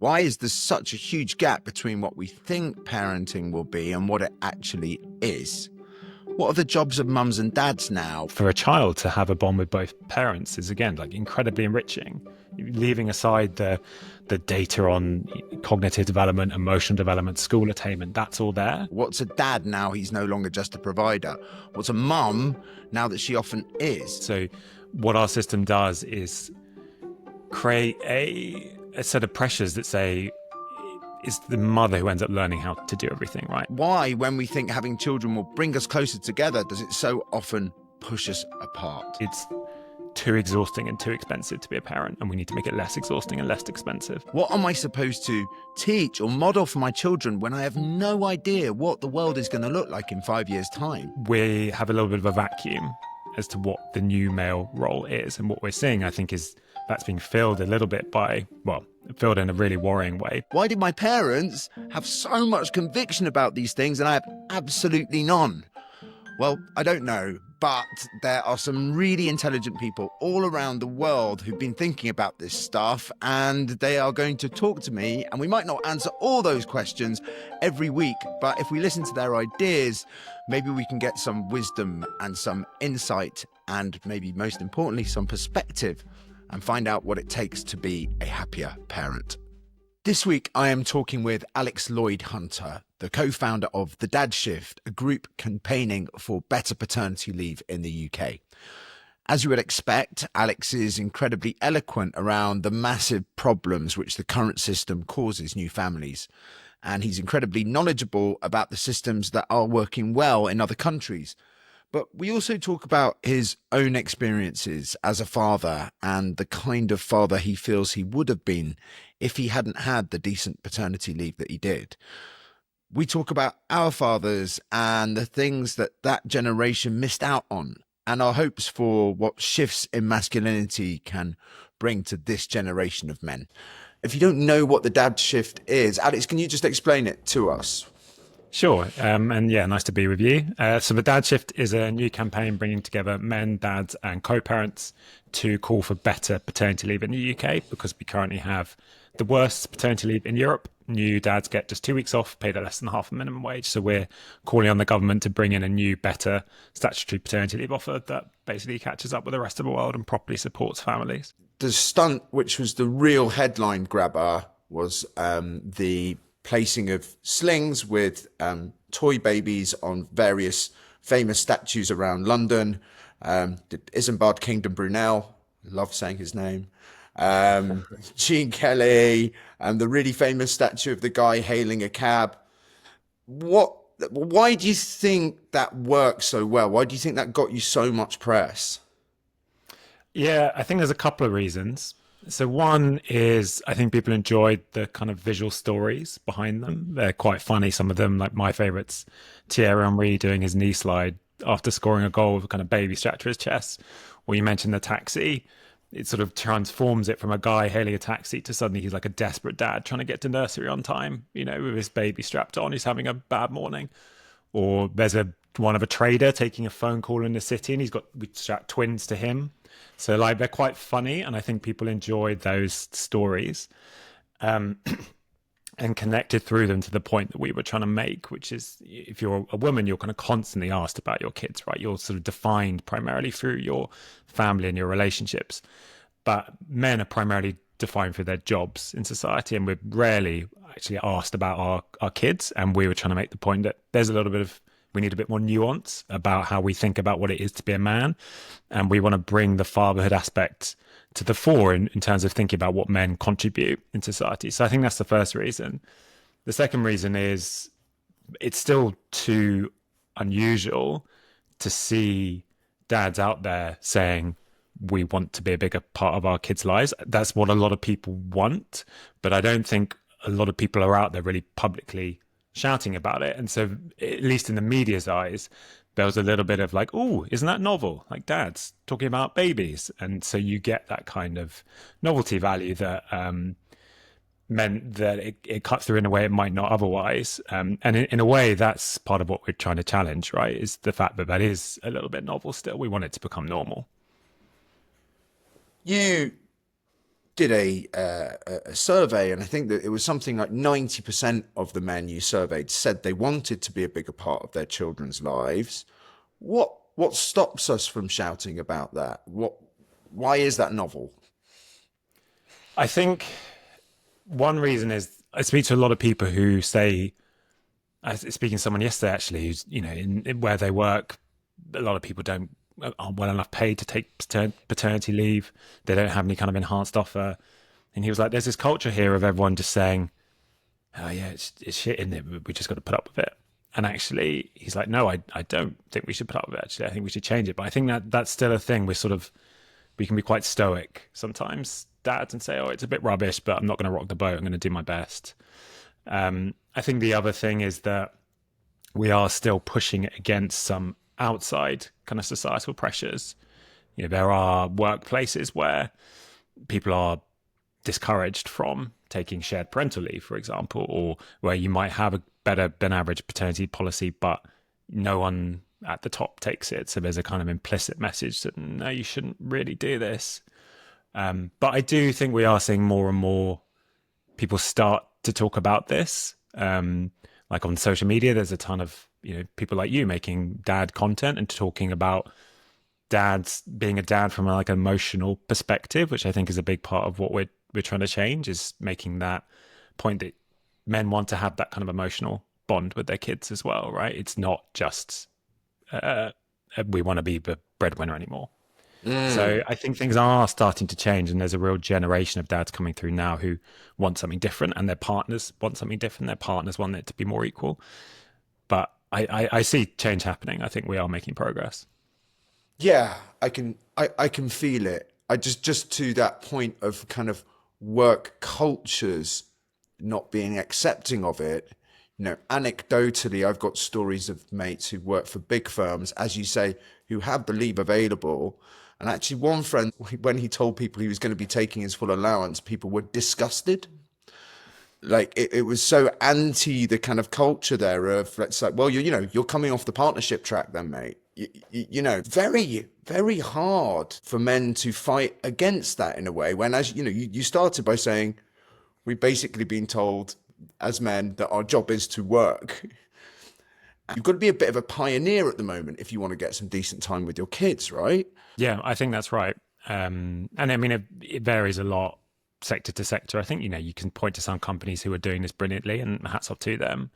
Why is there such a huge gap between what we think parenting will be and what it actually is? What are the jobs of mums and dads now? For a child to have a bond with both parents is, again, like incredibly enriching. Leaving aside the data on cognitive development, emotional development, school attainment, that's all there. What's a dad now he's no longer just a provider? What's a mum now that she often is? So what our system does is create a set of pressures that say it's the mother who ends up learning how to do everything, right? Why, when we think having children will bring us closer together, does it so often push us apart? It's too exhausting and too expensive to be a parent, and we need to make it less exhausting and less expensive. What am I supposed to teach or model for my children when I have no idea what the world is going to look like in 5 years' time? We have a little bit of a vacuum as to what the new male role is, and what we're seeing, I think, is that's being filled a little bit by, well, filled in a really worrying way. Why did my parents have so much conviction about these things and I have absolutely none? Well, I don't know, but there are some really intelligent people all around the world who've been thinking about this stuff, and they are going to talk to me, and we might not answer all those questions every week, but if we listen to their ideas, maybe we can get some wisdom and some insight and maybe most importantly, some perspective, and find out what it takes to be a happier parent. This week, I am talking with Lloyd Hunter, the co-founder of the Dadshift, a group campaigning for better paternity leave in the UK. As you would expect, Alex is incredibly eloquent around the massive problems which the current system causes new families. And he's incredibly knowledgeable about the systems that are working well in other countries. But we also talk about his own experiences as a father and the kind of father he feels he would have been if he hadn't had the decent paternity leave that he did. We talk about our fathers and the things that that generation missed out on, and our hopes for what shifts in masculinity can bring to this generation of men. If you don't know what the Dadshift is, Alex, can you just explain it to us? Sure. And yeah, nice to be with you. So the Dadshift is a new campaign bringing together men, dads and co-parents to call for better paternity leave in the UK, because we currently have the worst paternity leave in Europe. New dads get just 2 weeks off, paid at less than half a minimum wage. So we're calling on the government to bring in a new, better statutory paternity leave offer that basically catches up with the rest of the world and properly supports families. The stunt, which was the real headline grabber, was the placing of slings with toy babies on various famous statues around London. The Isambard Kingdom Brunel, love saying his name. Gene Kelly, and the really famous statue of the guy hailing a cab. Why do you think that worked so well? Why do you think that got you so much press? Yeah, I think there's a couple of reasons. So one is I think people enjoyed the kind of visual stories behind them. They're quite funny, some of them. Like my favourites, Thierry Henry doing his knee slide after scoring a goal with a kind of baby strapped to his chest. Or you mentioned the taxi. It sort of transforms it from a guy hailing a taxi to suddenly he's like a desperate dad trying to get to nursery on time, you know, with his baby strapped on. He's having a bad morning. Or there's one of a trader taking a phone call in the city and we strapped twins to him. So like they're quite funny, and I think people enjoyed those stories and connected through them to the point that we were trying to make, which is if you're a woman, you're kind of constantly asked about your kids, right? You're sort of defined primarily through your family and your relationships. But men are primarily defined through their jobs in society, and we're rarely actually asked about our kids. And we were trying to make the point that there's a little bit of we need a bit more nuance about how we think about what it is to be a man. And we want to bring the fatherhood aspect to the fore in terms of thinking about what men contribute in society. So I think that's the first reason. The second reason is it's still too unusual to see dads out there saying, we want to be a bigger part of our kids' lives. That's what a lot of people want, but I don't think a lot of people are out there really publicly shouting about it. And so at least in the media's eyes, there was a little bit of like, oh, isn't that novel? Like dads talking about babies. And so you get that kind of novelty value that meant that it cut through in a way it might not otherwise. And in a way, that's part of what we're trying to challenge, right? Is the fact that is a little bit novel still. We want it to become normal. You did a survey, and I think that it was something like 90% of the men you surveyed said they wanted to be a bigger part of their children's lives. What stops us from shouting about that? Why is that novel? I think one reason is I speak to a lot of people who say, I was speaking to someone yesterday actually, who's, in where they work, a lot of people aren't well enough paid to take paternity leave. They don't have any kind of enhanced offer. And he was like, there's this culture here of everyone just saying, oh yeah, it's shit, isn't it? We just got to put up with it. And actually, he's like, no, I don't think we should put up with it. Actually, I think we should change it. But I think that's still a thing. We can be quite stoic sometimes, dads, and say, oh, it's a bit rubbish, but I'm not going to rock the boat. I'm going to do my best. I think the other thing is that we are still pushing it against some outside kind of societal pressures. There are workplaces where people are discouraged from taking shared parental leave, for example, or where you might have a better than average paternity policy, but no one at the top takes it. So there's a kind of implicit message that no, you shouldn't really do this. But I do think we are seeing more and more people start to talk about this. Like on social media, there's a ton of people like you making dad content and talking about dads being a dad from like an emotional perspective, which I think is a big part of what we're trying to change, is making that point that men want to have that kind of emotional bond with their kids as well, right? It's not just we want to be the breadwinner anymore. So I think things are starting to change, and there's a real generation of dads coming through now who want something different, and their partners want something different. Their partners want it to be more equal. But I see change happening. I think we are making progress. Yeah, I can feel it. I just to that point of kind of work cultures not being accepting of it. Anecdotally, I've got stories of mates who work for big firms, as you say, who have the leave available. And actually, one friend, when he told people he was going to be taking his full allowance, people were disgusted. Like it was so anti the kind of culture there of, let's like, well, you're coming off the partnership track then, mate. Very, very hard for men to fight against that in a way. When, as you started by saying, we've basically been told as men that our job is to work. You've got to be a bit of a pioneer at the moment if you want to get some decent time with your kids, right? Yeah, I think that's right. And I mean, it varies a lot sector to sector. I think, you can point to some companies who are doing this brilliantly, and hats off to them.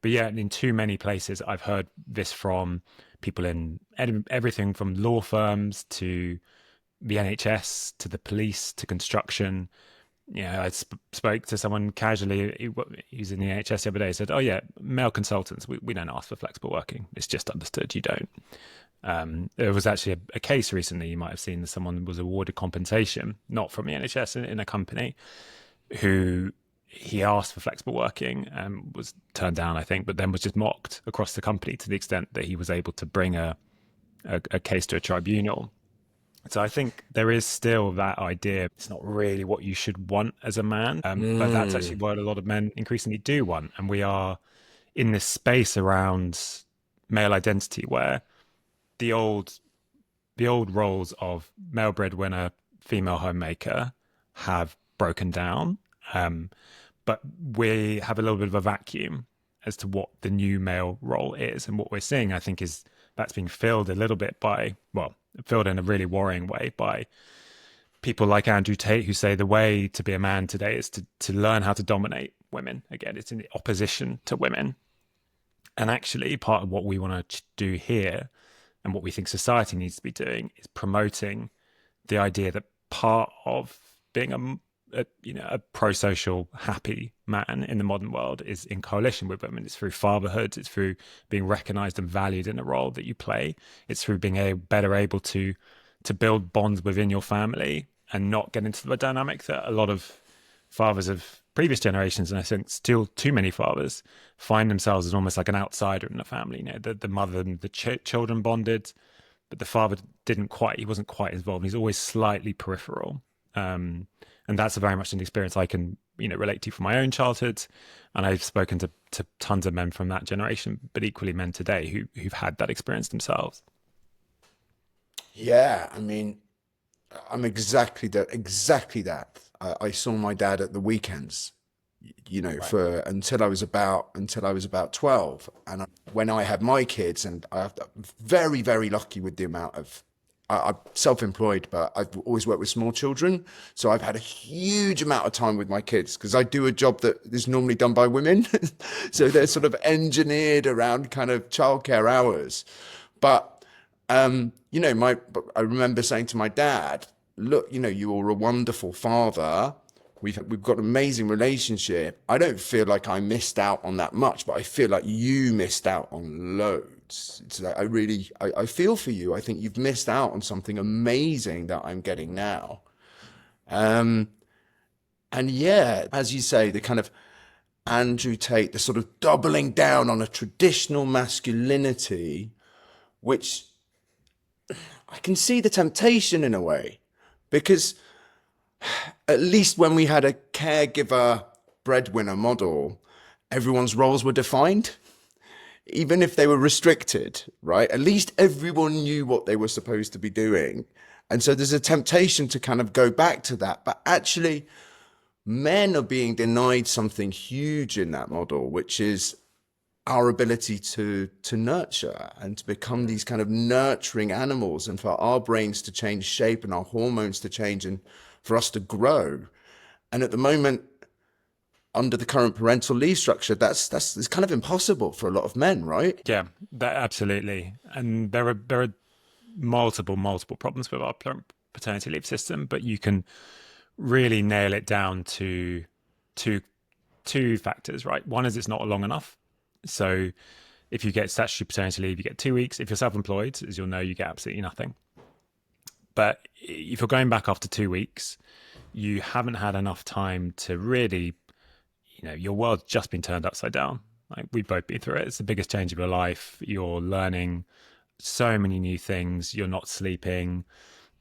But yeah, in too many places, I've heard this from people in everything from law firms to the NHS to the police to construction. I spoke to someone casually who's in the NHS the other day, said, oh yeah, male consultants, we don't ask for flexible working. It's just understood you don't. There was actually a case recently, you might have seen, that someone was awarded compensation, not from the NHS, in a company, who he asked for flexible working and was turned down, I think, but then was just mocked across the company to the extent that he was able to bring a case to a tribunal. So I think there is still that idea. It's not really what you should want as a man, but that's actually what a lot of men increasingly do want. And we are in this space around male identity where the old roles of male breadwinner, female homemaker have broken down. But we have a little bit of a vacuum as to what the new male role is. And what we're seeing, I think, is that's being filled a little bit by, well, filled in a really worrying way by people like Andrew Tate, who say the way to be a man today is to learn how to dominate women. Again, it's in the opposition to women. And actually, part of what we want to do here and what we think society needs to be doing is promoting the idea that part of being a pro-social, happy man in the modern world is in coalition with women. It's through fatherhood. It's through being recognized and valued in the role that you play. It's through being better able to build bonds within your family and not get into the dynamic that a lot of fathers of previous generations, and I think still too many fathers, find themselves as almost like an outsider in the family. The mother and the children bonded, but the father he wasn't quite involved. He's always slightly peripheral. And that's very much an experience I can, relate to from my own childhood. And I've spoken to tons of men from that generation, but equally men today who've had that experience themselves. Yeah, I mean, I'm exactly that. I saw my dad at the weekends, Right. for until I was about 12. And when I had my kids, and I'm very, very lucky with the amount of, I'm self-employed, but I've always worked with small children. So I've had a huge amount of time with my kids because I do a job that is normally done by women. So they're sort of engineered around kind of childcare hours. But I remember saying to my dad, "Look, you're a wonderful father. We've got an amazing relationship. I don't feel like I missed out on that much, but I feel like you missed out on loads. It's like I feel for you. I think you've missed out on something amazing that I'm getting now." Um, and yeah, as you say, the kind of Andrew Tate, the sort of doubling down on a traditional masculinity, which I can see the temptation in a way, because at least when we had a caregiver breadwinner model, everyone's roles were defined, even if they were restricted, right? At least everyone knew what they were supposed to be doing. And so there's a temptation to kind of go back to that. But actually, men are being denied something huge in that model, which is our ability to nurture and to become these kind of nurturing animals, and for our brains to change shape and our hormones to change and for us to grow. And at the moment, under the current parental leave structure, that's it's kind of impossible for a lot of men, right? Yeah, that absolutely. And there are multiple problems with our paternity leave system, but you can really nail it down to two two factors, right? One is it's not long enough. So if you get statutory paternity leave, you get 2 weeks. If you're self-employed, as you'll know, you get absolutely nothing. But if you're going back after 2 weeks, you haven't had enough time to really, your world's just been turned upside down. Like, we've both been through it. It's the biggest change of your life. You're learning so many new things. You're not sleeping.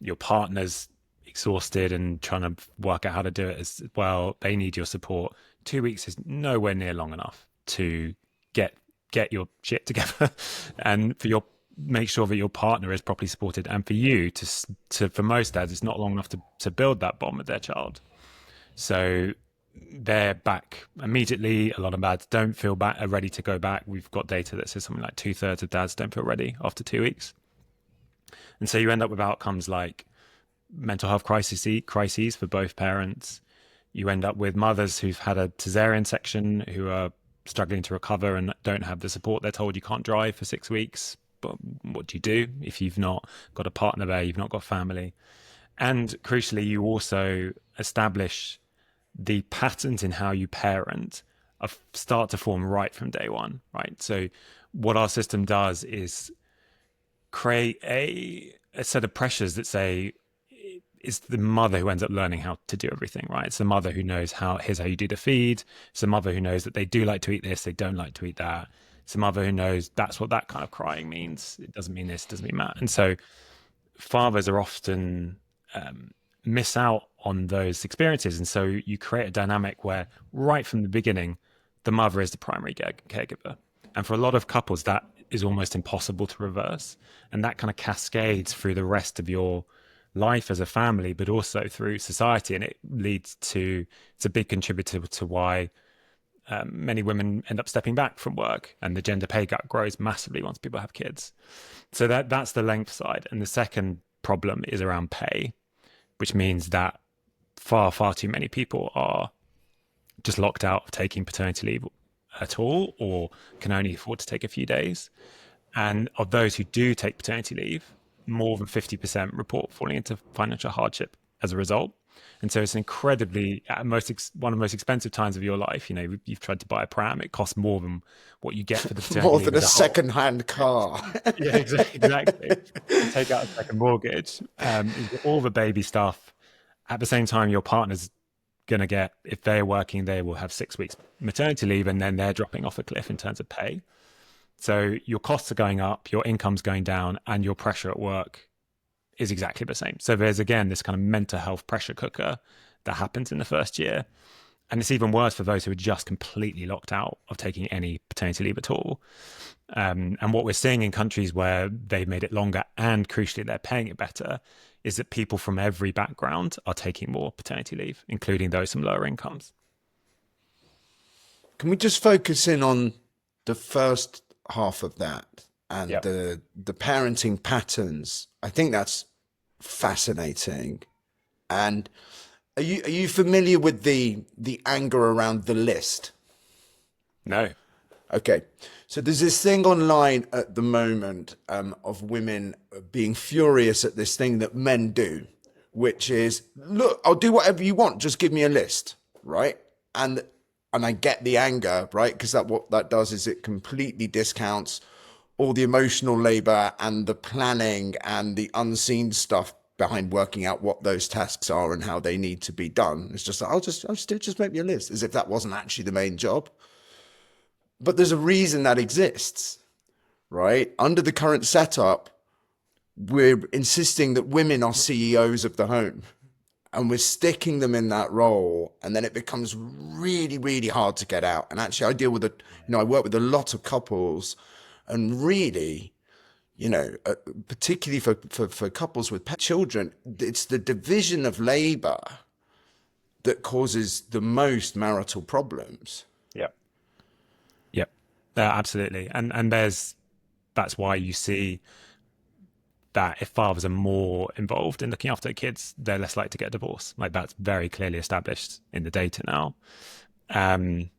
Your partner's exhausted and trying to work out how to do it as well. They need your support. 2 weeks is nowhere near long enough to get your shit together and for your make sure that your partner is properly supported, and for you to for most dads it's not long enough to build that bond with their child. So they're back immediately. A lot of dads don't feel are ready to go back. We've got data that says something like 2/3 of dads don't feel ready after 2 weeks. And so you end up with outcomes like mental health crises for both parents. You end up with mothers who've had a cesarean section who are struggling to recover and don't have the support. They're told you can't drive for 6 weeks. But what do you do if you've not got a partner there, you've not got family? And crucially, you also establish the patterns in how you parent start to form right from day one, right? So what our system does is create a set of pressures that say it's the mother who ends up learning how to do everything, right? It's the mother who knows here's how you do the feed. It's the mother who knows that they do like to eat this, they don't like to eat that. It's the mother who knows that's what that kind of crying means. It doesn't mean this, it doesn't mean that. And so fathers are often miss out on those experiences. And so you create a dynamic where right from the beginning, the mother is the primary caregiver. And for a lot of couples, that is almost impossible to reverse. And that kind of cascades through the rest of your life as a family, but also through society. And it leads to, it's a big contributor to why many women end up stepping back from work, and the gender pay gap grows massively once people have kids. So that's the length side. And the second problem is around pay, which means that far too many people are just locked out of taking paternity leave at all, or can only afford to take a few days. And of those who do take paternity leave, more than 50% report falling into financial hardship as a result. And so it's incredibly, one of the most expensive times of your life. You've tried to buy a pram, it costs more than what you get for the paternity More leave than a as a whole. second-hand car. Yeah, exactly. You take out a second mortgage, you get all the baby stuff. At the same time, your partner's going to get, if they're working, they will have 6 weeks maternity leave, and then they're dropping off a cliff in terms of pay. So your costs are going up, your income's going down, and your pressure at work is exactly the same. So there's, again, this kind of mental health pressure cooker that happens in the first year. And it's even worse for those who are just completely locked out of taking any paternity leave at all. And what we're seeing in countries where they've made it longer and crucially they're paying it better is that people from every background are taking more paternity leave, including those from lower incomes. Can we just focus in on the first half of that and Yeah. the parenting patterns? I think that's fascinating. And are you familiar with the anger around the list? No. Okay, so there's this thing online at the moment of women being furious at this thing that men do, which is, look, I'll do whatever you want, just give me a list, right? And I get the anger, right? Because what that does is it completely discounts all the emotional labor and the planning and the unseen stuff behind working out what those tasks are and how they need to be done. It's just like, just make me a list, as if that wasn't actually the main job. But there's a reason that exists, right? Under the current setup, we're insisting that women are CEOs of the home and we're sticking them in that role. And then it becomes really, really hard to get out. And actually, I work with a lot of couples, and really, particularly for couples with children, it's the division of labor that causes the most marital problems. Yep. Yep. Absolutely. And that's why you see that if fathers are more involved in looking after their kids, they're less likely to get a divorce. Like, that's very clearly established in the data now. And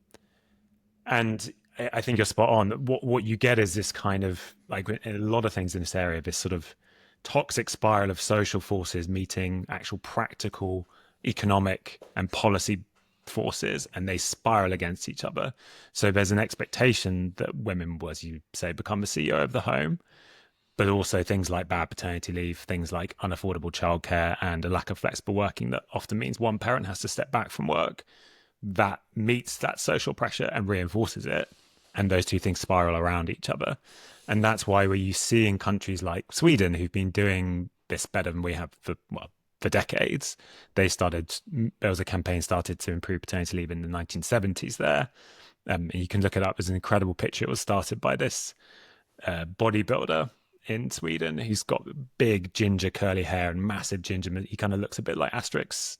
I think you're spot on. What you get is this kind of, like, a lot of things in this area, this sort of toxic spiral of social forces meeting actual practical economic and policy forces, and they spiral against each other. So there's an expectation that women will, as you say, become the CEO of the home, but also things like bad paternity leave, things like unaffordable childcare, and a lack of flexible working that often means one parent has to step back from work. That meets that social pressure and reinforces it. And those two things spiral around each other. And that's why where you see in countries like Sweden, who've been doing this better than we have for decades, there was a campaign started to improve paternity leave in the 1970s there. And you can look it up. There's an incredible picture. It was started by this bodybuilder in Sweden who's got big ginger curly hair and massive ginger. He kind of looks a bit like Asterix.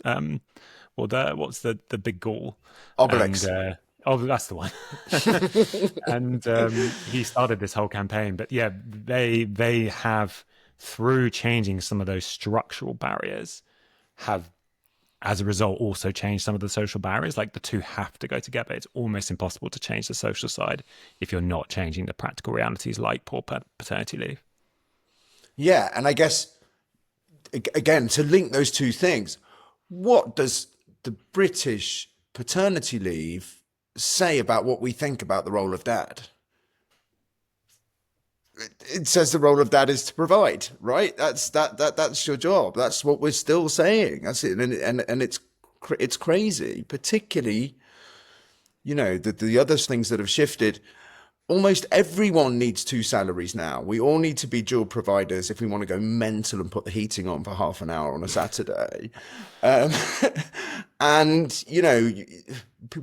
What's the big ghoul? Obelix. And, that's the one. And he started this whole campaign. But yeah, they have, through changing some of those structural barriers, have, as a result, also changed some of the social barriers. Like, the two have to go together. It's almost impossible to change the social side if you're not changing the practical realities like poor paternity leave. Yeah, and I guess, again, to link those two things, what does the British paternity leave say about what we think about the role of dad? It says the role of dad is to provide, right? That's your job. That's what we're still saying. That's it, and it's crazy, particularly, the other things that have shifted. Almost everyone needs two salaries now. We all need to be dual providers if we want to go mental and put the heating on for half an hour on a Saturday. And,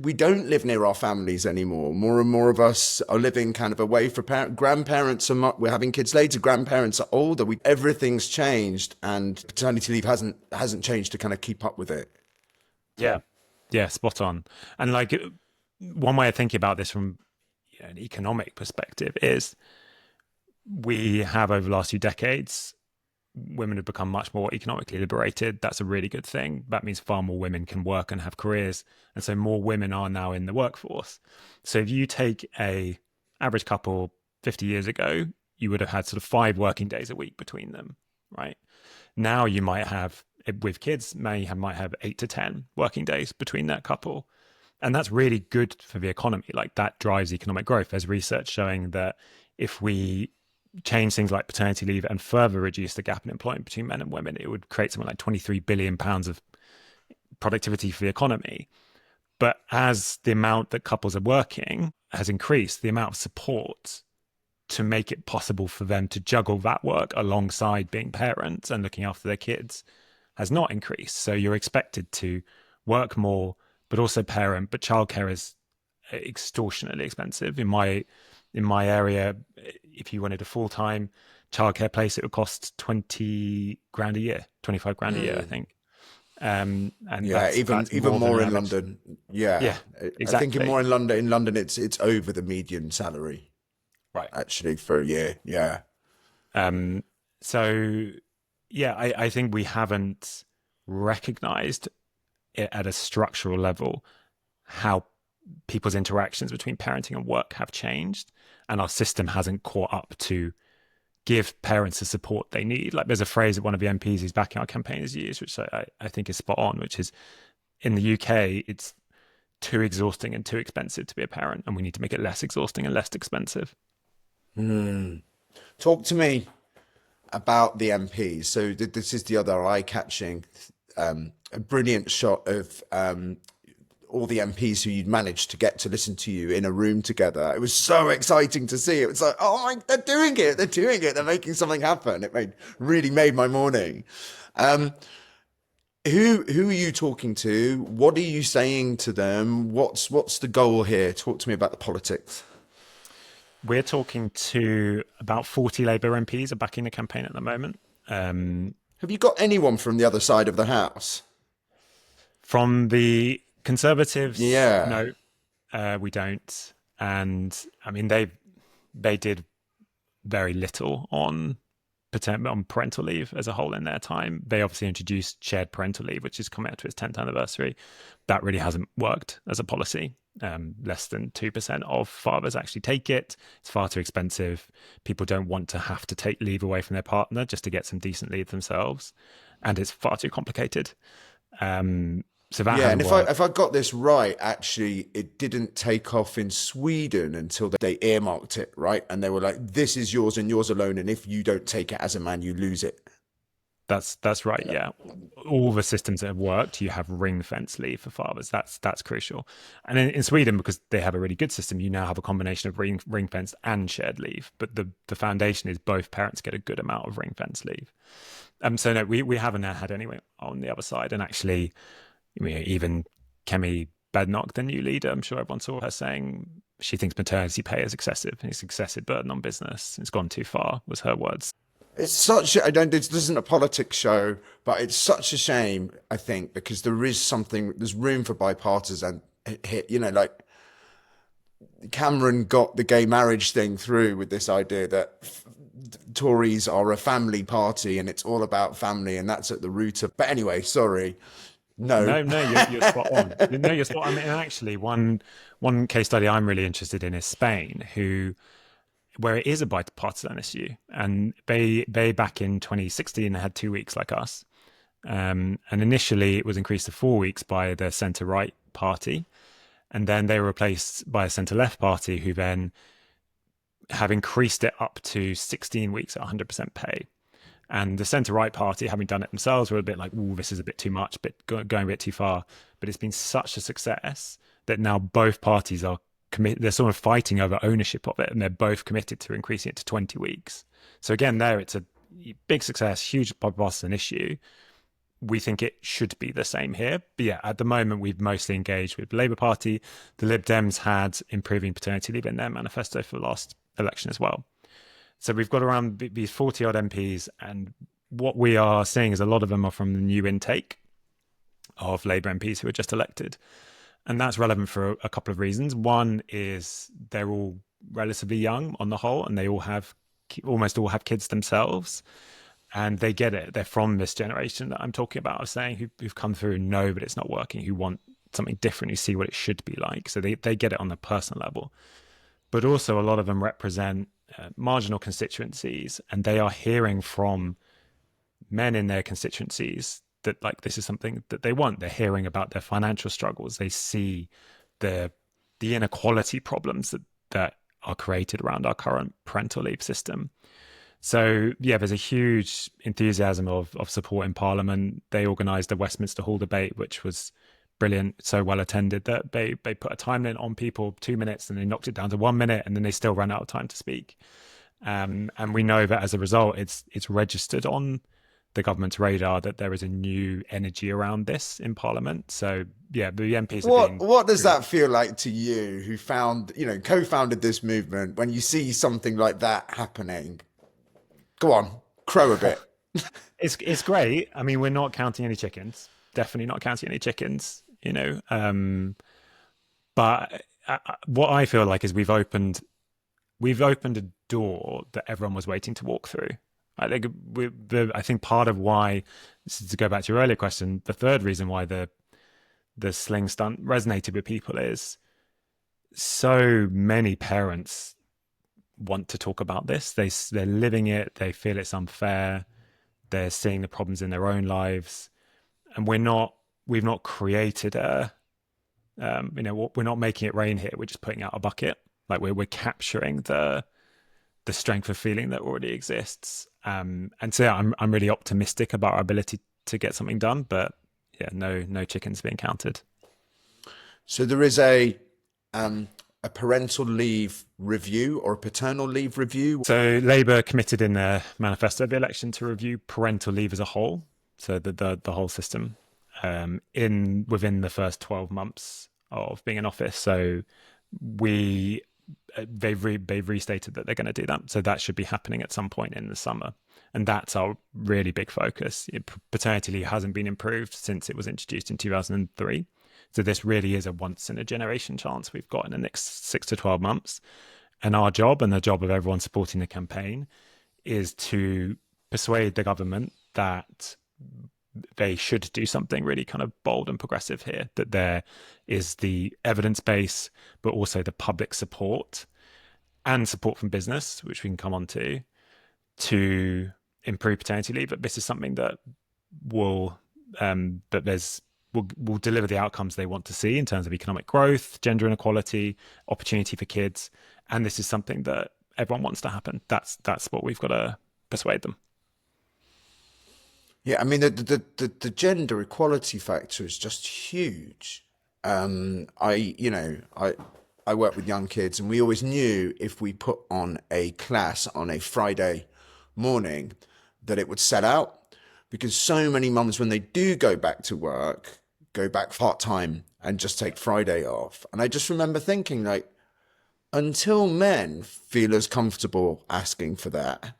we don't live near our families anymore. More and more of us are living kind of away from grandparents. We're having kids later. Grandparents are older. Everything's changed, and paternity leave hasn't changed to kind of keep up with it. Yeah. Yeah, spot on. And like, one way of thinking about this from an economic perspective is, we have, over the last few decades, women have become much more economically liberated. That's a really good thing. That means far more women can work and have careers. And so more women are now in the workforce. So if you take a average couple 50 years ago, you would have had sort of 5 working days a week between them, right? Now you might have, with kids, might have 8 to 10 working days between that couple. And that's really good for the economy. Like, that drives economic growth. There's research showing that if we change things like paternity leave and further reduce the gap in employment between men and women, it would create something like £23 billion of productivity for the economy. But as the amount that couples are working has increased, the amount of support to make it possible for them to juggle that work alongside being parents and looking after their kids has not increased. So you're expected to work more, but also parent. But childcare is extortionately expensive. In my area, if you wanted a full-time childcare place, it would cost 20 grand a year, 25 grand a year, I think. And Yeah, that's even more than more an in average. London. Yeah, Yeah, I think in exactly. more in London. In London, it's over the median salary Right. actually for a year. Yeah. Um, so yeah, I think we haven't recognized it at a structural level how people's interactions between parenting and work have changed, and our system hasn't caught up to give parents the support they need. Like there's a phrase that one of the MPs who's backing our campaign has used, which I think is spot on, which is in the UK, it's too exhausting and too expensive to be a parent, and we need to make it less exhausting and less expensive. Talk to me about the MPs. So this is the other eye-catching, a brilliant shot of all the MPs who you'd managed to get to listen to you in a room together. It was so exciting to see. It was like, oh my, they're doing it. They're doing it. They're making something happen. It really made my morning. Who are you talking to? What are you saying to them? What's the goal here? Talk to me about the politics. We're talking to about 40 Labour MPs are backing the campaign at the moment. Have you got anyone from the other side of the house? From the Conservatives, Yeah. no, we don't. And I mean, they did very little on parental leave as a whole in their time. They obviously introduced shared parental leave, which is coming up to its 10th anniversary. That really hasn't worked as a policy. Less than 2% of fathers actually take it. It's far too expensive. People don't want to have to take leave away from their partner just to get some decent leave themselves. And it's far too complicated. So that Yeah, and hasn't worked. if I got this right, actually, it didn't take off in Sweden until they earmarked it, right? And they were like, "This is yours and yours alone, and if you don't take it as a man, you lose it." That's right. Yeah, all the systems that have worked, you have ring fence leave for fathers. That's crucial. And in Sweden, because they have a really good system, you now have a combination of ring fence and shared leave. But the foundation is both parents get a good amount of ring fence leave. So no, we haven't had anyone on the other side. And actually, even Kemi Badenoch, the new leader, I'm sure everyone saw her saying she thinks maternity pay is excessive. It's excessive burden on business. It's gone too far, was her words. It's such I don't this isn't a politics show, but it's such a shame, I think, because there's room for bipartisan hit, like Cameron got the gay marriage thing through with this idea that Tories are a family party and it's all about family and that's at the root of. But anyway, sorry. No. No, you're spot on. No, you're spot on. I mean, actually, one case study I'm really interested in is Spain, where it is a bipartisan issue, and they back in 2016 had 2 weeks like us, and initially it was increased to 4 weeks by the centre right party, and then they were replaced by a centre left party who then have increased it up to 16 weeks at 100% pay. And the centre-right party, having done it themselves, were a bit like, "Ooh, this is a bit too much, going a bit too far." But it's been such a success that now both parties are committed. They're sort of fighting over ownership of it, and they're both committed to increasing it to 20 weeks. So again, it's a big success, huge bipartisan issue. We think it should be the same here. But yeah, at the moment, we've mostly engaged with the Labour Party. The Lib Dems had improving paternity leave in their manifesto for the last election as well. So we've got around these 40 odd MPs, and what we are seeing is a lot of them are from the new intake of Labour MPs who were just elected. And that's relevant for a couple of reasons. One is they're all relatively young on the whole, and they almost all have kids themselves. And they get it. They're from this generation that I'm talking about, I was saying, who've come through and know that it's not working, who want something different, who see what it should be like. So they get it on the personal level. But also a lot of them represent marginal constituencies, and they are hearing from men in their constituencies that this is something that they want. They're hearing about their financial struggles. They see the inequality problems that are created around our current parental leave system. So yeah, there's a huge enthusiasm of support in Parliament. They organised the Westminster Hall debate, which was brilliant, so well attended that they put a time limit on people, 2 minutes, and they knocked it down to 1 minute, and then they still ran out of time to speak. And we know that as a result, it's registered on the government's radar that there is a new energy around this in Parliament. So yeah, the MPs are being What does really. that feel like to you, who co-founded this movement, when you see something like that happening? Go on, crow a bit. It's great. I mean, we're not counting any chickens. Definitely not counting any chickens. But what I feel like is we've opened a door that everyone was waiting to walk through. I think part of why, to go back to your earlier question, the third reason why the sling stunt resonated with people is so many parents want to talk about this. They're living it. They feel it's unfair. They're seeing the problems in their own lives, and we've not created we're not making it rain here. We're just putting out a bucket. Like we're capturing the strength of feeling that already exists. And so yeah, I'm really optimistic about our ability to get something done. But yeah, no chickens being counted. So there is a parental leave review or a paternal leave review. So Labour committed in their manifesto of the election to review parental leave as a whole, so the whole system, in within the first 12 months of being in office. So we they've restated that they're going to do that. So that should be happening at some point in the summer, and that's our really big focus. Paternity leave hasn't been improved since it was introduced in 2003. So this really is a once in a generation chance we've got in the next 6 to 12 months. And our job, and the job of everyone supporting the campaign, is to persuade the government that they should do something really kind of bold and progressive here, that there is the evidence base, but also the public support and support from business, which we can come on to improve paternity leave. But this is something that will will deliver the outcomes they want to see in terms of economic growth, gender inequality, opportunity for kids. And this is something that everyone wants to happen. That's what we've got to persuade them. Yeah, I mean the gender equality factor is just huge. I work with young kids, and we always knew if we put on a class on a Friday morning that it would sell out, because so many mums, when they do go back to work, go back part-time and just take Friday off. And I just remember thinking, like, until men feel as comfortable asking for that,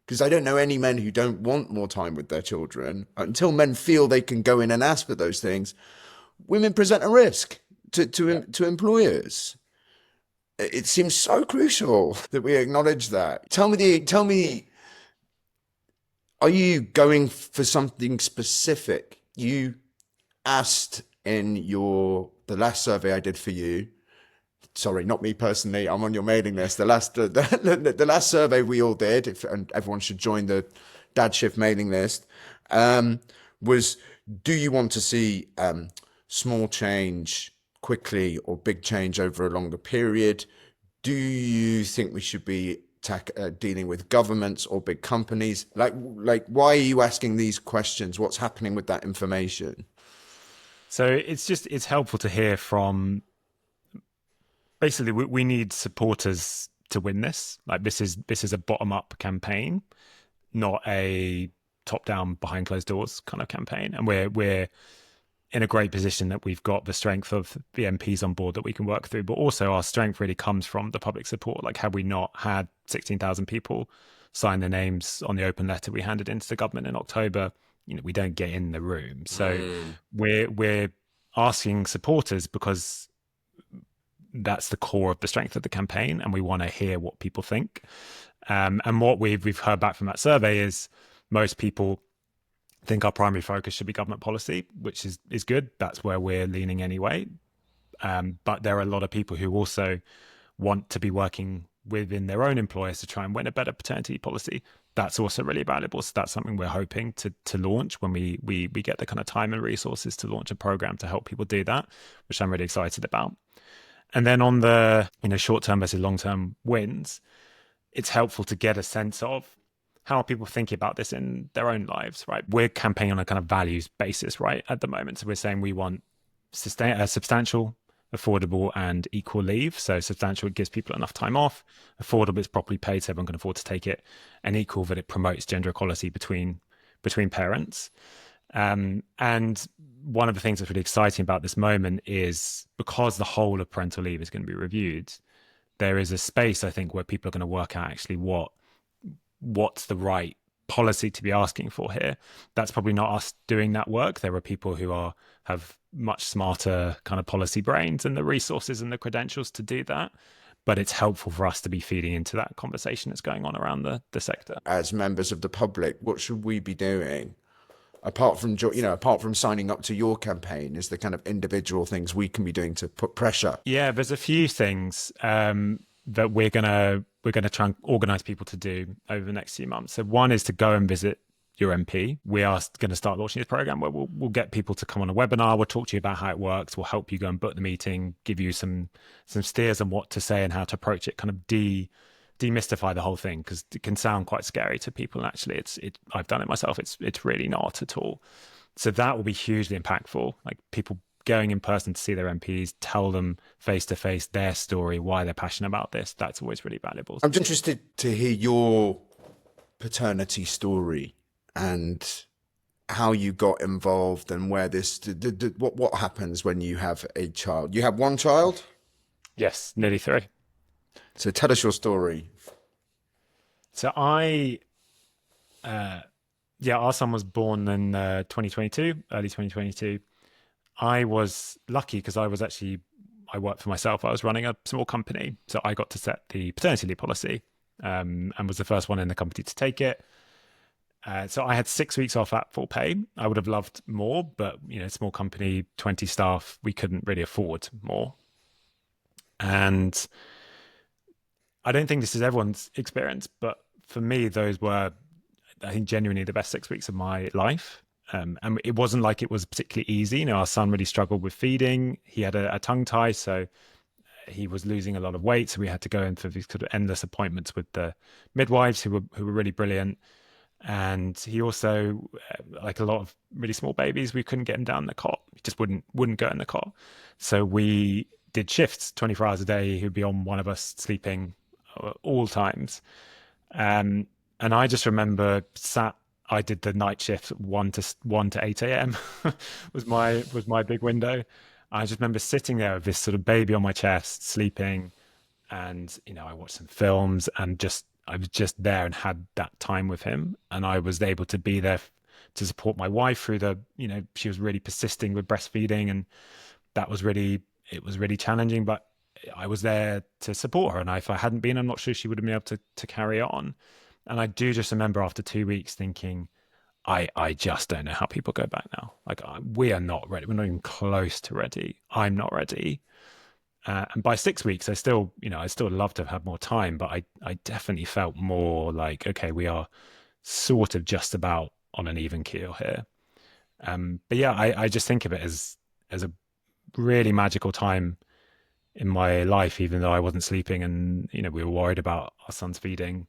because I don't know any men who don't want more time with their children, until men feel they can go in and ask for those things, women present a risk to employers. It seems so crucial that we acknowledge that. Tell me, are you going for something specific? You asked in the last survey I did for you. Sorry, not me personally. I'm on your mailing list. The last survey we all did, and everyone should join the Dadshift mailing list, was: do you want to see small change quickly or big change over a longer period? Do you think we should be dealing with governments or big companies? Like, why are you asking these questions? What's happening with that information? So it's helpful to hear from. Basically, we need supporters to win this. Like this is a bottom up campaign, not a top down behind closed doors kind of campaign. And we're in a great position that we've got the strength of the MPs on board that we can work through, but also our strength really comes from the public support. Like, had we not had 16,000 people sign their names on the open letter we handed into the government in October, we don't get in the room. So we're asking supporters because that's the core of the strength of the campaign, and we want to hear what people think. And what we've heard back from that survey is most people think our primary focus should be government policy, which is good. That's where we're leaning anyway. But there are a lot of people who also want to be working within their own employers to try and win a better paternity policy. That's also really valuable. So that's something we're hoping to launch when we get the kind of time and resources to launch a program to help people do that, which I'm really excited about. And then on the short-term versus long-term wins, it's helpful to get a sense of how are people thinking about this in their own lives, right? We're campaigning on a kind of values basis, right, at the moment. So we're saying we want substantial, affordable, and equal leave. So substantial, it gives people enough time off. Affordable, it's properly paid so everyone can afford to take it. And equal, that it promotes gender equality between between parents. And one of the things that's really exciting about this moment is because the whole of parental leave is going to be reviewed, there is a space, I think, where people are going to work out actually what's the right policy to be asking for here. That's probably not us doing that work. There are people who have much smarter kind of policy brains and the resources and the credentials to do that. But it's helpful for us to be feeding into that conversation that's going on around the sector. As members of the public, what should we be doing? Apart from signing up to your campaign, is the kind of individual things we can be doing to put pressure? Yeah, there's a few things that we're gonna try and organise people to do over the next few months. So one is to go and visit your MP. We are going to start launching this program where we'll get people to come on a webinar. We'll talk to you about how it works. We'll help you go and book the meeting, give you some steers on what to say and how to approach it, kind of demystify the whole thing, because it can sound quite scary to people. And actually, I've done it myself. It's really not at all. So that will be hugely impactful. Like people going in person to see their MPs, tell them face to face their story, why they're passionate about this. That's always really valuable. I'm interested to hear your paternity story and how you got involved and where what happens when you have a child. You have one child? Yes, nearly 3. So tell us your story. So our son was born in 2022, early 2022. I was lucky because I worked for myself. I was running a small company. So I got to set the paternity leave policy and was the first one in the company to take it. So I had 6 weeks off at full pay. I would have loved more, but small company, 20 staff, we couldn't really afford more. And I don't think this is everyone's experience, but for me, those were, I think, genuinely the best 6 weeks of my life. And it wasn't like it was particularly easy. Our son really struggled with feeding. He had a tongue tie, so he was losing a lot of weight. So we had to go in for these sort of endless appointments with the midwives who were really brilliant. And he also, like a lot of really small babies, we couldn't get him down the cot. He just wouldn't go in the cot. So we did shifts 24 hours a day. He'd be on one of us sleeping all times. And I just remember I did the night shift 1 to 8 a.m. was my big window. I just remember sitting there with this sort of baby on my chest, sleeping, and I watched some films and I was just there and had that time with him. And I was able to be there to support my wife through she was really persisting with breastfeeding, and it was really challenging, but I was there to support her. And if I hadn't been, I'm not sure she would have been able to carry on. And I do just remember after 2 weeks thinking, I just don't know how people go back now. Like, we are not ready. We're not even close to ready. I'm not ready. And by 6 weeks, I still love to have had more time, but I definitely felt more like, okay, we are sort of just about on an even keel here. But yeah, I just think of it as a really magical time in my life, even though I wasn't sleeping and, we were worried about our son's feeding,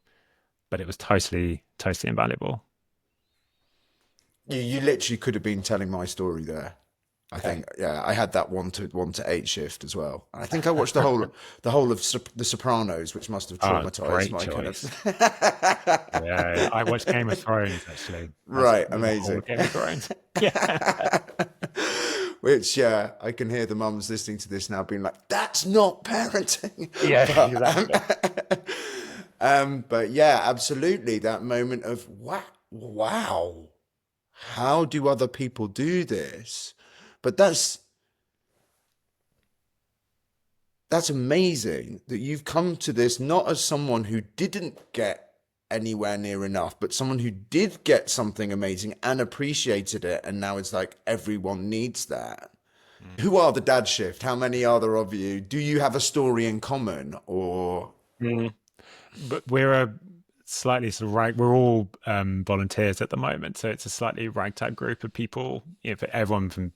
but it was totally, totally invaluable. You literally could have been telling my story there. I think, yeah, I had that 1 to 8 shift as well. And I think I watched the whole of The Sopranos, which must have traumatized my choice. kind of. Yeah, I watched Game of Thrones actually. Right, amazing. Game of Thrones. Yeah. Which, yeah, I can hear the mums listening to this now being like, "That's not parenting." Yeah, exactly. But yeah, absolutely, that moment of wow, how do other people do this? But that's amazing that you've come to this not as someone who didn't get anywhere near enough, but someone who did get something amazing and appreciated it, and now it's like everyone needs that. Who are the Dadshift? How many are there of you? Do you have a story in common, or? But we're a slightly sort of we're all volunteers at the moment, so it's a slightly ragtag group of people. For everyone from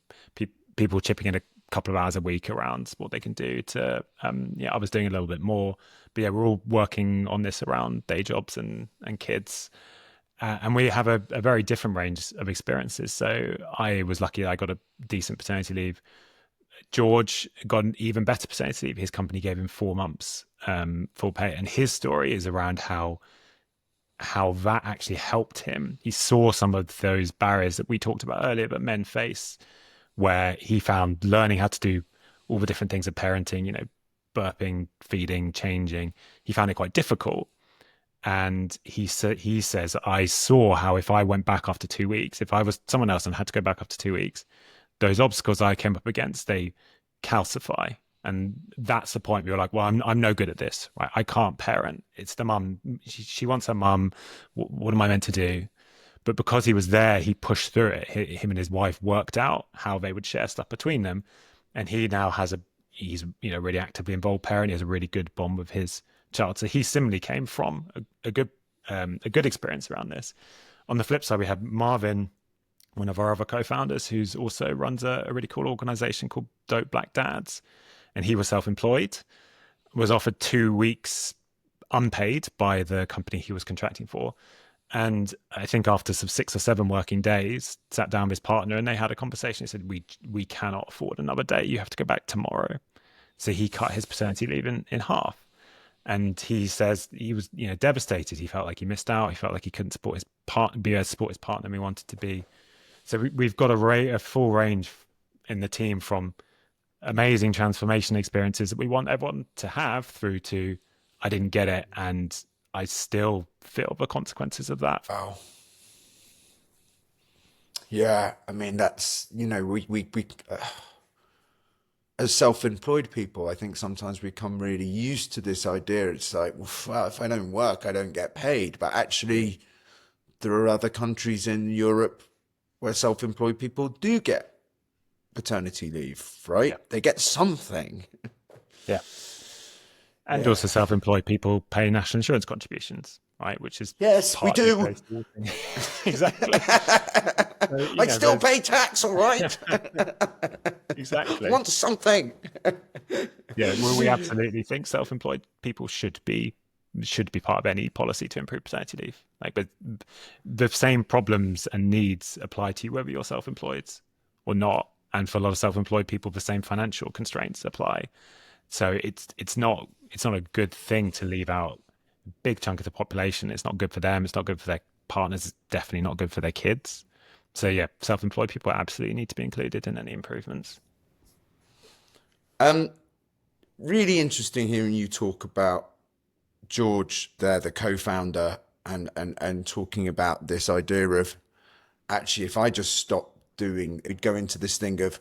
people chipping in a couple of hours a week around what they can do to I was doing a little bit more, but yeah, we're all working on this around day jobs and kids, and we have a very different range of experiences. So I was lucky I got a decent paternity leave. George got an even better paternity leave. His company gave him 4 months full pay, and his story is around how how that actually helped him. He saw some of those barriers that we talked about earlier that men face, where he found learning how to do all the different things of parenting, burping, feeding, changing, he found it quite difficult. And he says, I saw how if I went back after 2 weeks, if I was someone else and had to go back after 2 weeks, those obstacles I came up against, they calcify. And that's the point where you're like, well, I'm no good at this, right? I can't parent. It's the mum. She wants her mum. What am I meant to do? But because he was there, he pushed through it. Him and his wife worked out how they would share stuff between them. And he now he's really actively involved parent. He has a really good bond with his child. So he similarly came from a good experience around this. On the flip side, we have Marvin, one of our other co-founders, who's also runs a really cool organization called Dope Black Dads. And he was self-employed, was offered 2 weeks unpaid by the company he was contracting for. And I think after some 6 or 7 working days, sat down with his partner and they had a conversation. He said, we cannot afford another day. You have to go back tomorrow. So he cut his paternity leave in half. And he says he was, devastated. He felt like he missed out. He felt like he couldn't support his be able to support his partner he wanted to be. So we've got a full range in the team, from amazing transformation experiences that we want everyone to have through to, I didn't get it and I still feel the consequences of that. Oh, yeah. I mean, that's, we as self-employed people, I think sometimes we become really used to this idea. It's like, well, if I don't work, I don't get paid. But actually, there are other countries in Europe where self-employed people do get paternity leave, right? Yeah. They get something. Yeah. And also self-employed people pay national insurance contributions, right? Which is yes, we do. Exactly. So, I still pay tax, all right? Exactly. I want something. Yeah, well, we absolutely think self-employed people should be part of any policy to improve paternity leave. But the same problems and needs apply to you whether you're self-employed or not. And for a lot of self-employed people, the same financial constraints apply. So it's not a good thing to leave out a big chunk of the population. It's not good for them. It's not good for their partners. It's definitely not good for their kids. So yeah, self-employed people absolutely need to be included in any improvements. Really interesting hearing you talk about George there, the co-founder, and talking about this idea of, actually, if I just stop go into this thing of,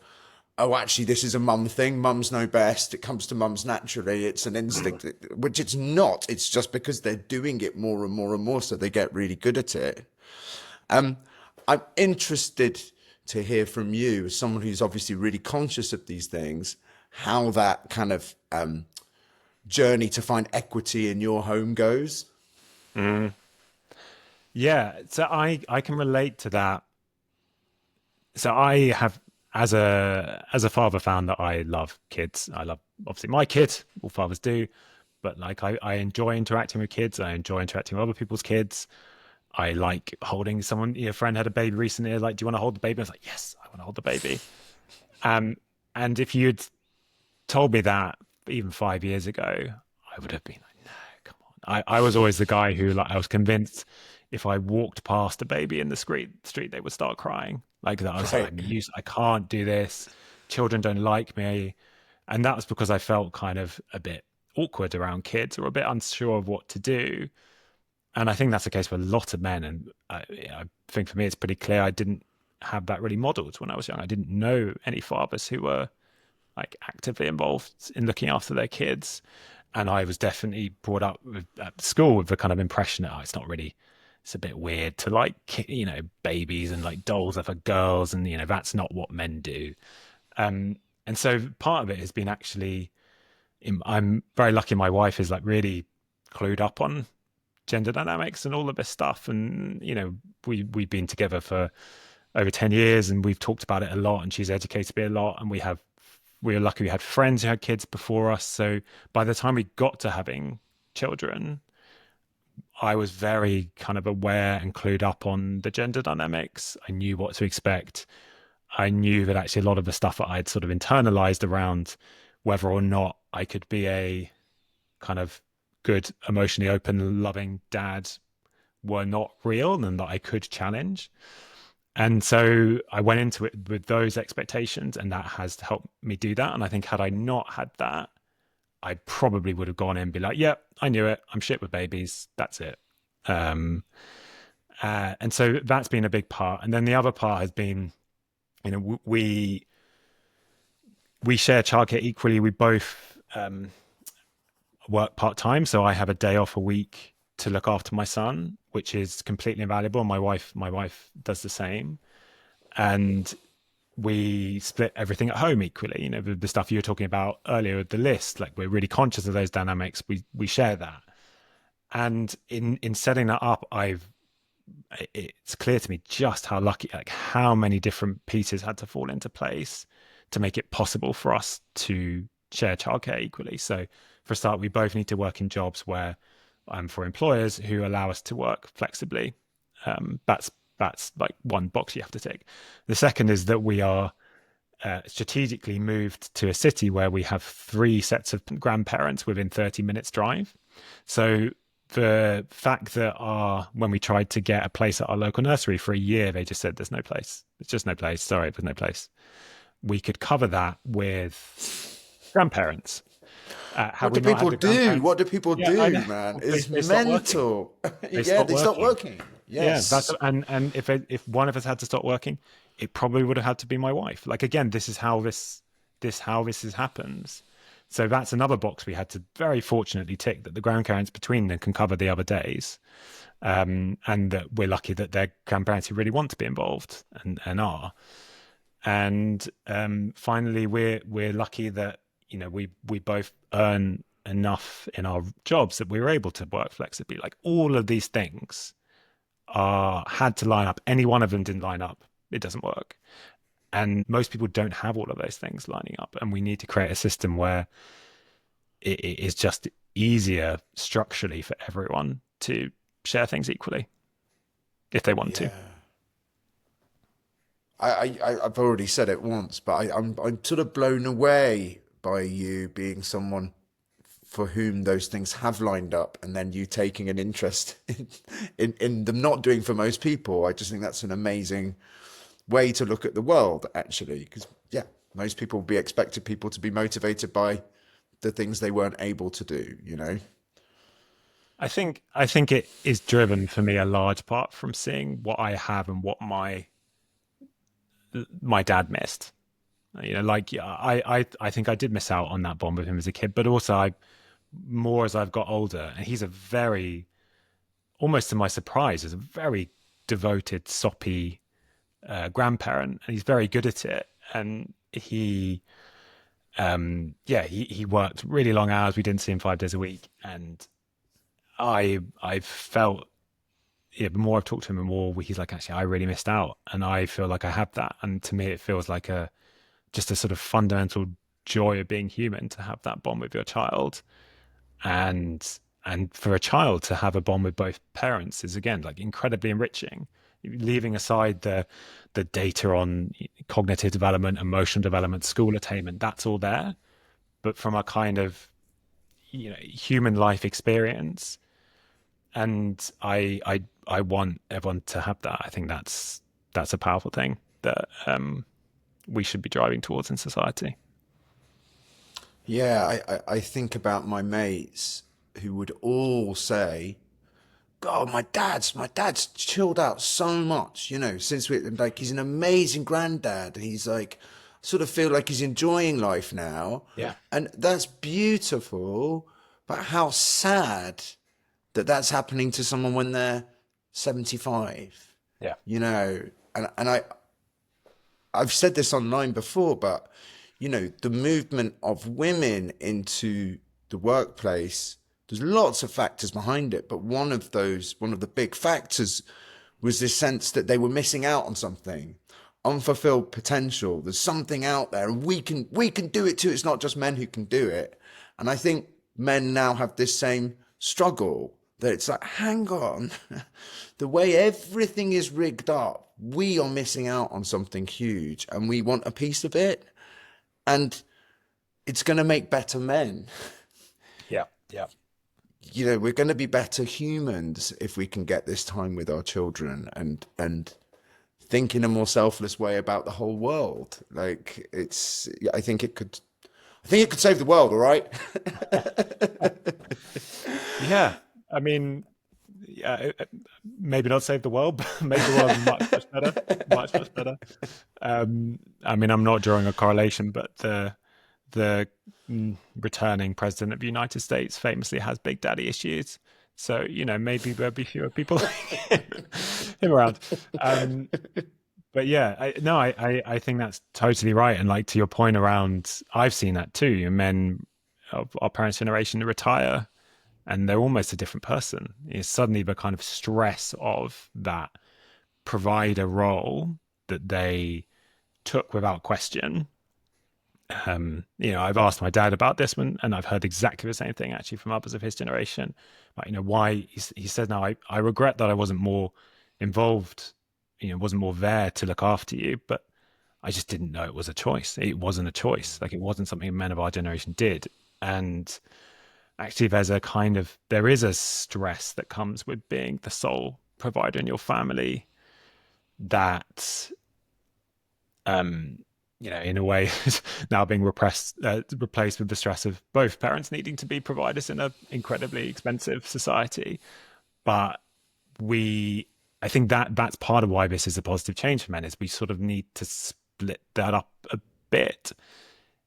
oh, actually, this is a mum thing. Mums know best. It comes to mums naturally. It's an instinct, which it's not. It's just because they're doing it more and more and more, so they get really good at it. I'm interested to hear from you, as someone who's obviously really conscious of these things, how that kind of journey to find equity in your home goes. Yeah, so I can relate to that. So I have, as a father, found that I love kids. I love, obviously, my kid. All fathers do, but I enjoy interacting with kids. I enjoy interacting with other people's kids. I like holding someone. A friend had a baby recently. Like, do you want to hold the baby? I was like, yes, I want to hold the baby. And if you'd told me that even 5 years ago, I would have been like, no, come on. I was always the guy who, I was convinced if I walked past a baby in the street, they would start crying. Like that, I was like, I can't do this. Children don't like me. And that was because I felt kind of a bit awkward around kids, or a bit unsure of what to do. And I think that's the case for a lot of men. And I think for me, it's pretty clear I didn't have that really modeled when I was young. I didn't know any fathers who were actively involved in looking after their kids. And I was definitely brought up at school with the kind of impression that, it's a bit weird to babies and dolls are for girls. And, that's not what men do. And so part of it has been actually, I'm very lucky my wife is really clued up on gender dynamics and all of this stuff. And, we've been together for over 10 years and we've talked about it a lot, and she's educated me a lot. And we were lucky we had friends who had kids before us. So by the time we got to having children, I was very kind of aware and clued up on the gender dynamics. I knew what to expect. I knew that actually a lot of the stuff that I'd sort of internalized around whether or not I could be a kind of good, emotionally open, loving dad were not real and that I could challenge. And so I went into it with those expectations, and that has helped me do that. And I think had I not had that, I probably would have gone in and be like, yeah, I knew it. I'm shit with babies. That's it. Um, and so that's been a big part. And then the other part has been, we share childcare equally. We both work part-time. So I have a day off a week to look after my son, which is completely invaluable. My wife does the same. And we split everything at home equally. The stuff you were talking about earlier with the list, like we're really conscious of those dynamics. We share that. And in setting that up, it's clear to me just how lucky, like how many different pieces had to fall into place to make it possible for us to share childcare equally. So for a start, we both need to work in jobs where for employers who allow us to work flexibly. That's like one box you have to tick. The second is that we are strategically moved to a city where we have 3 sets of grandparents within 30 minutes drive. So the fact that when we tried to get a place at our local nursery for a year, they just said, there's no place. It's just no place. Sorry, there's no place. We could cover that with grandparents. What do people do? What do people do, man? It's mental. They stop working. Yes. Yeah, and if one of us had to stop working, it probably would have had to be my wife. Like again, this is how this happens. So that's another box we had to very fortunately tick, that the grandparents between them can cover the other days, and that we're lucky that they're grandparents who really want to be involved and are. And finally, we're lucky that we both earn enough in our jobs that we were able to work flexibly. Like all of these things had to line up. Any one of them didn't line up, it doesn't work. And most people don't have all of those things lining up. And we need to create a system where it is just easier structurally for everyone to share things equally if they want to. I've already said it once, but I'm sort of blown away by you being someone for whom those things have lined up, and then you taking an interest in them not doing for most people. I just think that's an amazing way to look at the world, actually, because most people would expected people to be motivated by the things they weren't able to do. I think it is driven for me a large part from seeing what I have and what my dad missed. I think I did miss out on that bond with him as a kid, but also more as I've got older, and he's almost to my surprise, is a very devoted, soppy grandparent, and he's very good at it. And he worked really long hours. We didn't see him 5 days a week, and I felt, the more I've talked to him, the more he's like, actually, I really missed out, and I feel like I have that. And to me, it feels like just a sort of fundamental joy of being human to have that bond with your child, and for a child to have a bond with both parents is again like incredibly enriching. Leaving aside the data on cognitive development, emotional development, school attainment, that's all there. But from a kind of human life experience, and I want everyone to have that. I think that's a powerful thing that we should be driving towards in society. Yeah, I think about my mates who would all say, God, my dad's chilled out so much, since he's an amazing granddad. He's like, sort of feel like he's enjoying life now. Yeah. And that's beautiful, but how sad that that's happening to someone when they're 75. Yeah. And I've said this online before, but the movement of women into the workplace, there's lots of factors behind it, but one of the big factors was this sense that they were missing out on something, unfulfilled potential. There's something out there, and we can do it too. It's not just men who can do it. And I think men now have this same struggle, that it's like, hang on, the way everything is rigged up, we are missing out on something huge, and we want a piece of it, and it's going to make better men. Yeah. Yeah. we're going to be better humans if we can get this time with our children and think in a more selfless way about the whole world. Like I think it could save the world, all right? Yeah, I mean, yeah, maybe not save the world, but make the world much, much better, much, much better. I mean, I'm not drawing a correlation, but the returning president of the United States famously has big daddy issues. So, maybe there'll be fewer people like him around. Um, but yeah, I think that's totally right. And like to your point around, I've seen that too. Men of our parents' generation retire and they're almost a different person. It's suddenly the kind of stress of that provider role that they took without question. I've asked my dad about this one, and I've heard exactly the same thing actually from others of his generation. Like, why he said, "No, I regret that I wasn't more involved, wasn't more there to look after you, but I just didn't know it was a choice. It wasn't a choice. Like it wasn't something men of our generation did." And actually, there is a stress that comes with being the sole provider in your family that in a way, is now being replaced with the stress of both parents needing to be providers in an incredibly expensive society. But I think that's part of why this is a positive change for men, is we sort of need to split that up a bit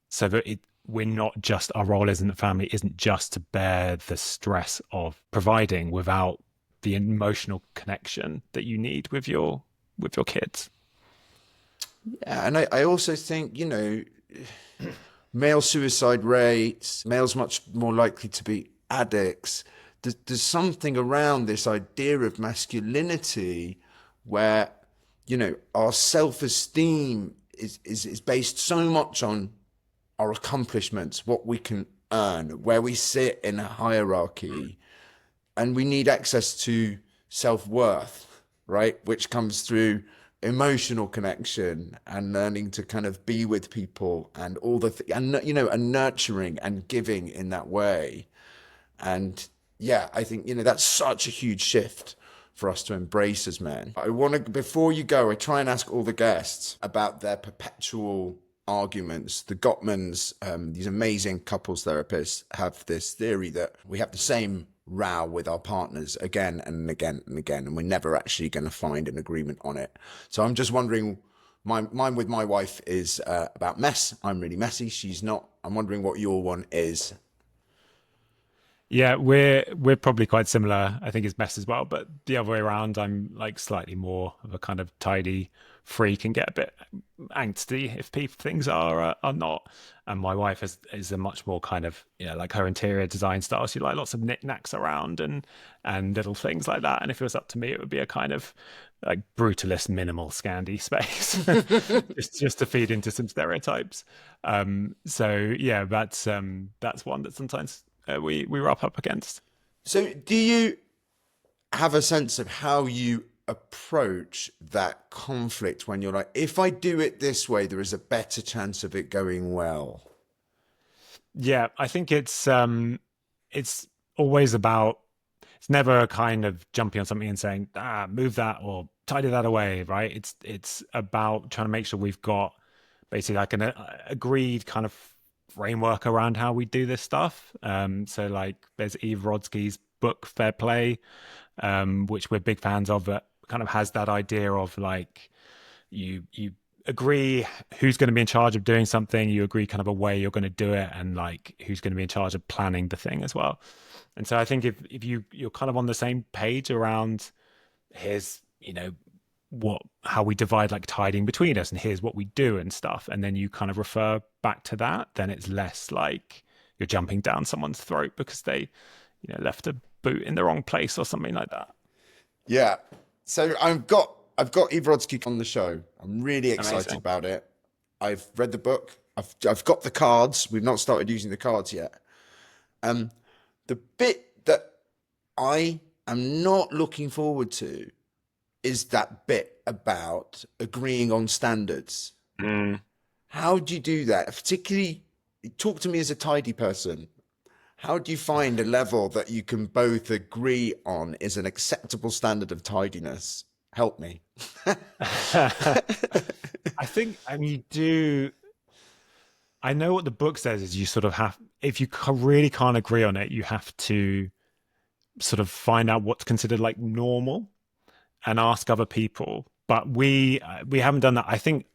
so that we're not just, our role isn't the family isn't just to bear the stress of providing without the emotional connection that you need with your kids. Yeah, and I also think, male suicide rates, males much more likely to be addicts. There's something around this idea of masculinity where, our self-esteem is based so much on our accomplishments, what we can earn, where we sit in a hierarchy, and we need access to self-worth, right? Which comes through emotional connection and learning to kind of be with people and and nurturing and giving in that way. And yeah, I think, that's such a huge shift for us to embrace as men. I want to, before you go, I try and ask all the guests about their perpetual arguments. The Gottmans, these amazing couples therapists, have this theory that we have the same row with our partners again and again and again, and we're never actually going to find an agreement on it. So I'm just wondering, mine with my wife is about mess. I'm really messy. She's not. I'm wondering what your one is. Yeah, we're probably quite similar. I think it's best as well, but the other way around, I'm like slightly more of a kind of tidy freak and get a bit angsty if things are not. And my wife is a much more kind of like her interior design style. She like lots of knickknacks around and little things like that. And if it was up to me, it would be a kind of like brutalist, minimal, Scandi space, just to feed into some stereotypes. So yeah, that's one that sometimes we wrap up against. So do you have a sense of how you approach that conflict when you're like, if I do it this way, there is a better chance of it going well? Yeah, I think it's always about, it's never a kind of jumping on something and saying, move that or tidy that away, right? It's about trying to make sure we've got basically like an agreed kind of framework around how we do this stuff. So like there's Eve Rodsky's book Fair Play, which we're big fans of, that kind of has that idea of like you agree who's going to be in charge of doing something, you agree kind of a way you're going to do it, and like who's going to be in charge of planning the thing as well. And so I think if you're kind of on the same page around, here's how we divide like tidying between us, and here's what we do and stuff, and then you kind of refer back to that, then it's less like you're jumping down someone's throat because they left a boot in the wrong place or something like that. Yeah. So I've got Eve Rodsky on the show. I'm really excited Amazing. about it. I've read the book. I've got the cards. We've not started using the cards yet. Um, the bit that I am not looking forward to is that bit about agreeing on standards. Mm. How do you do that? Particularly, talk to me as a tidy person. How do you find a level that you can both agree on is an acceptable standard of tidiness? Help me. I think, and you do. I know what the book says is you sort of have, if you really can't agree on it, you have to sort of find out what's considered like normal and ask other people. But we haven't done that. I think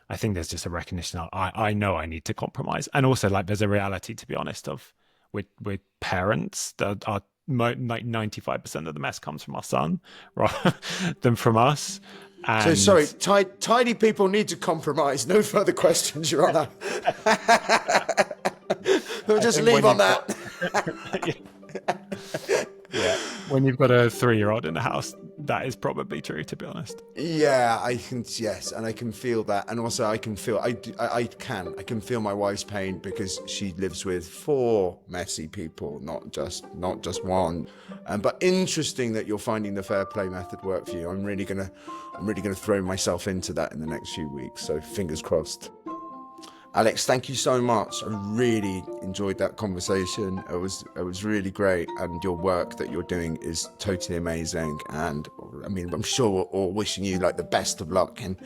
there's just a recognition. I know I need to compromise, and also like there's a reality, to be honest, of with parents that are like 95% of the mess comes from our son rather than from us. So And sorry, tidy people need to compromise. No further questions, Your Honour. We'll just leave on that. Yeah, when you've got a 3-year-old in the house, that is probably true, to be honest. Yeah, yes, and I can feel that, and also I can feel I can feel my wife's pain because she lives with 4 messy people, not just one. But interesting that you're finding the fair play method work for you. I'm really gonna throw myself into that in the next few weeks. So fingers crossed. Alex, thank you so much. I really enjoyed that conversation. It was really great, and your work that you're doing is totally amazing. And I mean, I'm sure we're all wishing you like the best of luck in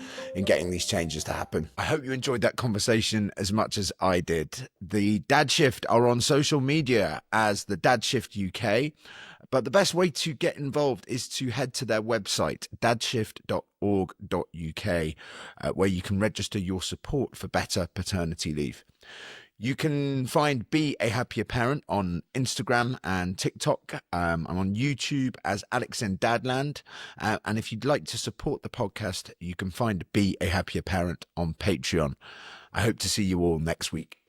getting these changes to happen. I hope you enjoyed that conversation as much as I did. The Dadshift are on social media as the Dadshift UK. But the best way to get involved is to head to their website, dadshift.org.uk, where you can register your support for better paternity leave. You can find Be a Happier Parent on Instagram and TikTok. I'm on YouTube as Alex in Dadland. And if you'd like to support the podcast, you can find Be a Happier Parent on Patreon. I hope to see you all next week.